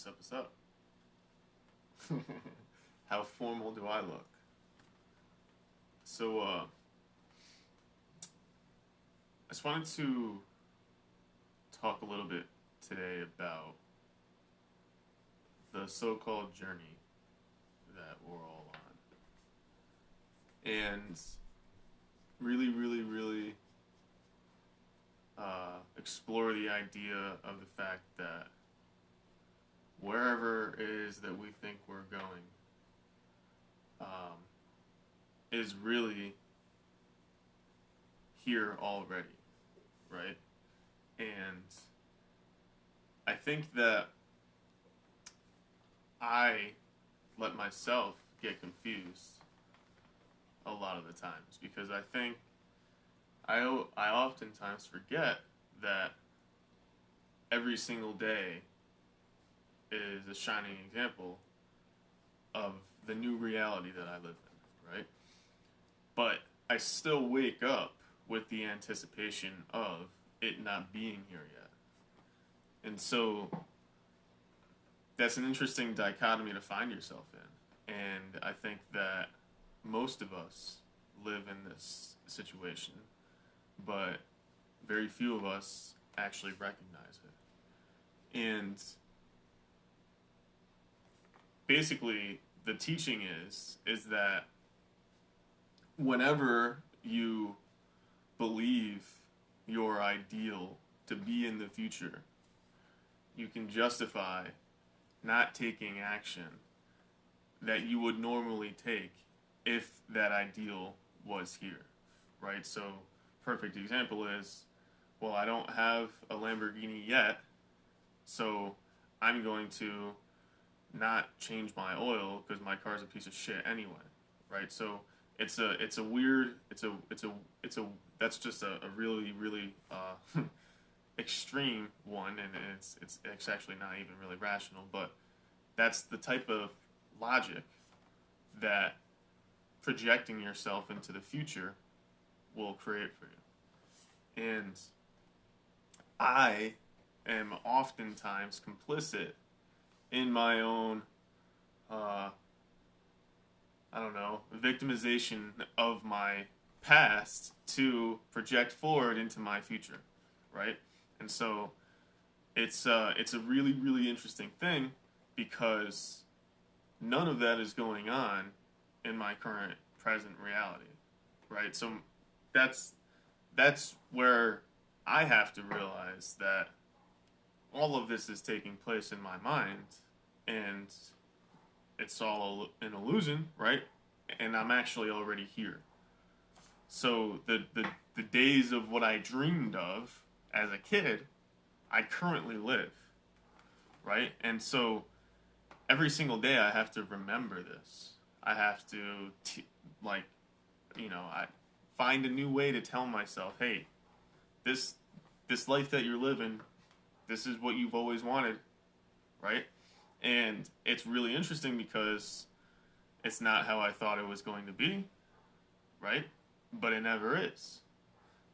What's up? How formal do I look? So, I just wanted to talk a little bit today about the so-called journey that we're all on, and really explore the idea of the fact that wherever it is that we think we're going um, is really here already, right? And I think that I let myself get confused a lot of the times because I think I oftentimes forget that every single day is a shining example of the new reality that I live in, right? But I still wake up with the anticipation of it not being here yet. And so that's an interesting dichotomy to find yourself in. And I think that most of us live in this situation, but very few of us actually recognize it. And basically the teaching is that whenever you believe your ideal to be in the future, you can justify not taking action that you would normally take if that ideal was here, right? So, perfect example is, well, I don't have a Lamborghini yet, so I'm going to not change my oil because my car's a piece of shit anyway, right? So it's a weird that's just a really extreme one, and it's actually not even really rational, but that's the type of logic that projecting yourself into the future will create for you. And I am oftentimes complicit in my own I don't know, victimization of my past to project forward into my future, right? And so it's a really interesting thing because none of that is going on in my current present reality, right? So that's that's where I have to realize that all of this is taking place in my mind, and it's all an illusion, right? And I'm actually already here. So the days of what I dreamed of as a kid, I currently live, right? And so every single day I have to remember this. I have to like, I find a new way to tell myself, hey, this this life that you're living, this is what you've always wanted, right? And it's really interesting because it's not how I thought it was going to be, right? But it never is.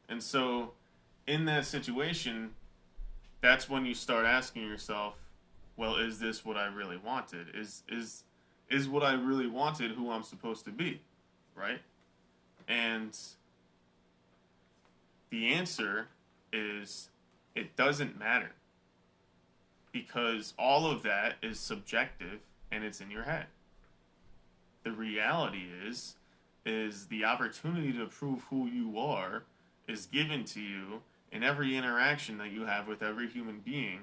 And so, in that situation, that's when you start asking yourself, well, is this what I really wanted? Is what I really wanted who I'm supposed to be, right? And the answer is it doesn't matter because all of that is subjective and it's in your head. The reality is the opportunity to prove who you are is given to you in every interaction that you have with every human being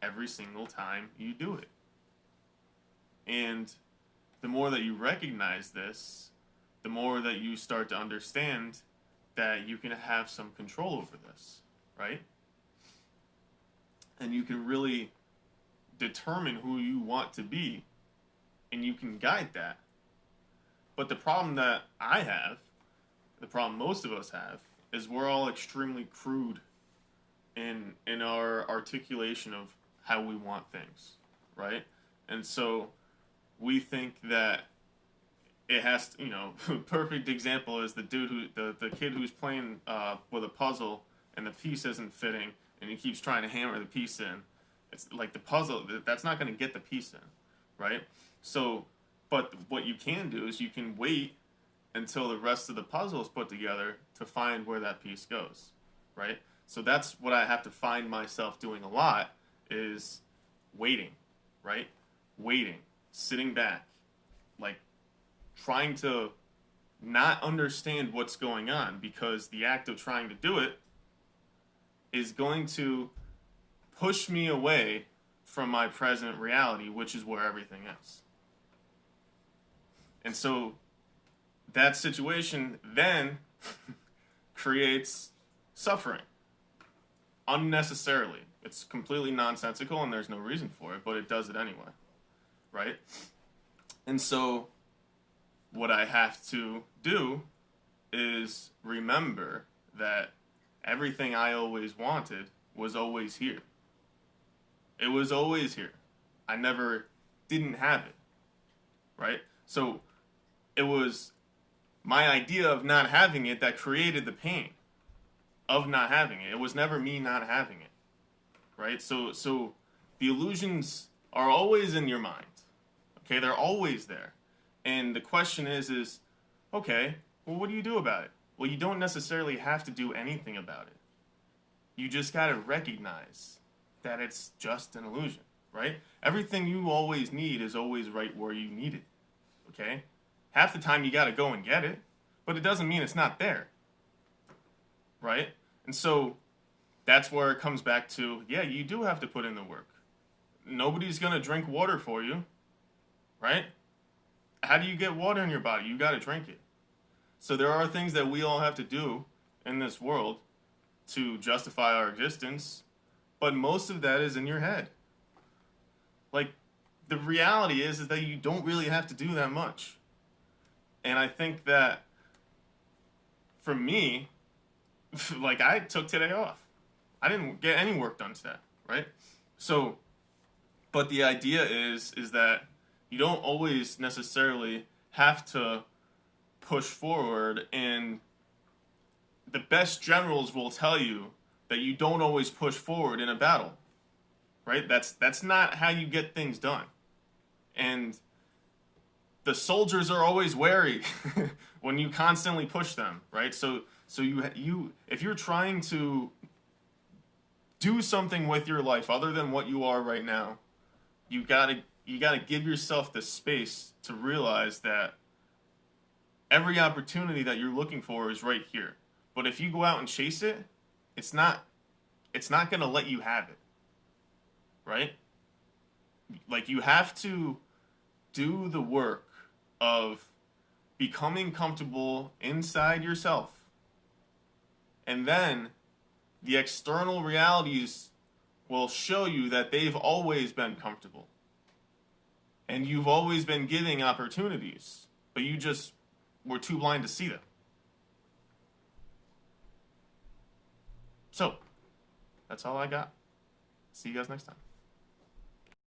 every single time you do it. And the more that you recognize this, the more that you start to understand that you can have some control over this, right? And you can really determine who you want to be and you can guide that. But the problem that I have, the problem most of us have, is we're all extremely crude in our articulation of how we want things, right? And so we think that it has to, perfect example is the dude the kid who's playing with a puzzle and the piece isn't fitting and he keeps trying to hammer the piece in. It's like the puzzle, that's not going to get the piece in, right? So, but what you can do is you can wait until the rest of the puzzle is put together to find where that piece goes, right? So that's what I have to find myself doing a lot is waiting, right? Waiting, sitting back, like trying to not understand what's going on, because the act of trying to do it is going to push me away from my present reality, which is where everything is. And so that situation then creates suffering unnecessarily. It's completely nonsensical and there's no reason for it, but it does it anyway, right? And so what I have to do is remember that everything I always wanted was always here. It was always here. I never didn't have it, right? So it was my idea of not having it that created the pain of not having it. It was never me not having it, right? So the illusions are always in your mind, okay? They're always there. And the question is, okay, well, what do you do about it? Well, you don't necessarily have to do anything about it. You just got to recognize that it's just an illusion, right? Everything you always need is always right where you need it, okay? Half the time you got to go and get it, but it doesn't mean it's not there, right? And so that's where it comes back to, yeah, you do have to put in the work. Nobody's going to drink water for you, right? How do you get water in your body? You got to drink it. So there are things that we all have to do in this world to justify our existence, but most of that is in your head. Like, the reality is that you don't really have to do that much. And I think that for me, like, I took today off. I didn't get any work done today, right? So, but the idea is that you don't always necessarily have to push forward, and the best generals will tell you that you don't always push forward in a battle, right? That's not how you get things done. And the soldiers are always wary when you constantly push them, right? So you if you're trying to do something with your life other than what you are right now, you gotta give yourself the space to realize that every opportunity that you're looking for is right here. But if you go out and chase it, it's not going to let you have it, right? Like, you have to do the work of becoming comfortable inside yourself. And then the external realities will show you that they've always been comfortable. And you've always been giving opportunities, but you just were too blind to see them. So, that's all I got. See you guys next time.